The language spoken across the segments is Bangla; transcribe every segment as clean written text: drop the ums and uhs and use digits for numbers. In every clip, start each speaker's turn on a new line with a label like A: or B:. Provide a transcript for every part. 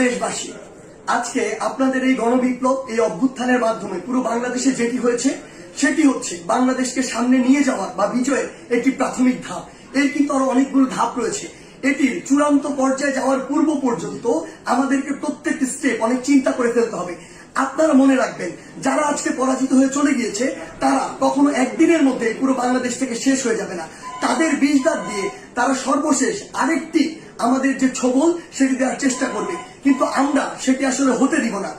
A: দেশবাসী, আজকে আপনাদের এই গণবিপ্লব, এই অভ্যুত্থানের মাধ্যমে পুরো বাংলাদেশে যেটি হয়েছে সেটি হচ্ছে বাংলাদেশকে সামনে নিয়ে যাওয়ার বা বিজয়ের একটি প্রাথমিক ধাপ। এর কিন্তু আরো অনেকগুলো ধাপ রয়েছে। এটির চূড়ান্ত পর্যায়ে যাওয়ার পূর্ব পর্যন্ত আমাদেরকে প্রত্যেকটি স্টেপ অনেক চিন্তা করে ফেলতে হবে। আপনারা মনে রাখবেন, যারা আজকে পরাজিত হয়ে চলে গিয়েছে তারা কখনো একদিনের মধ্যে পুরো বাংলাদেশ থেকে শেষ হয়ে যাবে না। তাদের বিষ দাঁত দিয়ে তারা সর্বশেষ আরেকটি আমাদের যে ছবল সেটি দেওয়ার চেষ্টা করবে, কিন্তু আমরা সেটি আসলে হতে দিব না।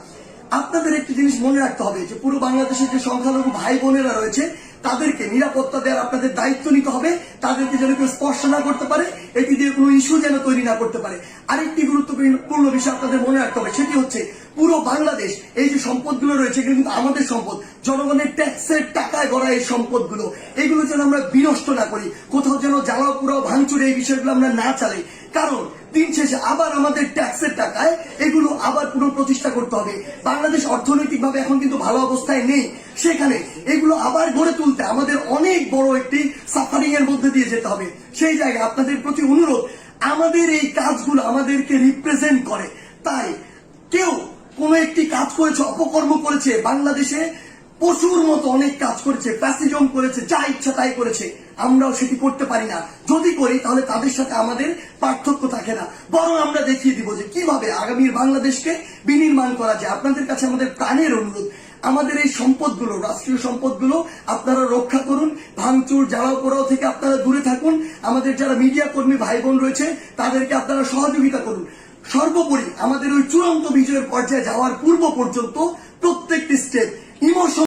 A: আপনাদের একটি জিনিস মনে রাখতে হবে যে পুরো বাংলাদেশের যে সংখ্যালঘু ভাই বোনেরা রয়েছে তাদেরকে নিরাপত্তা দেওয়ার আপনাদের দায়িত্ব নিতে হবে। তাদেরকে যেন কেউ স্পর্শ না করতে পারে, এটি দিয়ে কোনো ইস্যু যেন তৈরি না করতে পারে। আরেকটি গুরুত্বপূর্ণ বিষয় আপনাদের মনে রাখতে হবে, সেটি হচ্ছে পুরো বাংলাদেশ, এই যে সম্পদগুলো রয়েছে এগুলো কিন্তু আমাদের সম্পদ, জনগণের ট্যাক্সের টাকায় গড়া এই সম্পদগুলো, এগুলো যেন আমরা বিনষ্ট না করি, কোথাও যেন জ্বালাও পুরাও ভাঙচুর এই বিষয়গুলো আমরা না চালাই। কারণ দিন শেষে আবার আমাদের ট্যাক্সের টাকায় এগুলো আবার পুনঃপ্রতিষ্ঠা করতে হবে। বাংলাদেশ অর্থনৈতিকভাবে এখন কিন্তু ভালো অবস্থায় নেই, সেখানে এগুলো আবার গড়ে তুলতে আমাদের অনেক বড় একটি সাফারিং এর মধ্যে দিয়ে যেতে হবে। সেই জায়গায় আপনাদের প্রতি অনুরোধ, আমাদের এই কাজগুলো আমাদেরকে রিপ্রেজেন্ট করে। তাই কেউ কোন একটি কাজ করেছে, অপকর্ম করেছে, বাংলাদেশে পশুর মতো অনেক কাজ করেছে, ফ্যাসিজম করেছে, যা ইচ্ছা তাই করেছে, আমরাও সেটি করতে পারি না। যদি করি তাহলে তাদের সাথে আমাদের পার্থক্য থাকে না, বরং আমরা দেখিয়ে দিব যে কিভাবে আগামীর বাংলাদেশকে বিনির্মাণ করা যায়। আপনাদের কাছে আমাদের প্রাণের অনুরোধ, আমাদের এই সম্পদগুলো, রাষ্ট্রীয় সম্পদগুলো আপনারা রক্ষা করুন, ভাঙচুর জ্বালাও পোড়াও থেকে আপনারা দূরে থাকুন। আমাদের যারা মিডিয়া কর্মী ভাই বোন রয়েছে তাদেরকে আপনারা সহযোগিতা করুন। সর্বোপরি আমাদের ওই চূড়ান্ত বিজয়ের পর্যায়ে যাওয়ার পূর্ব পর্যন্ত প্রত্যেকটি স্টেপ ইমোশন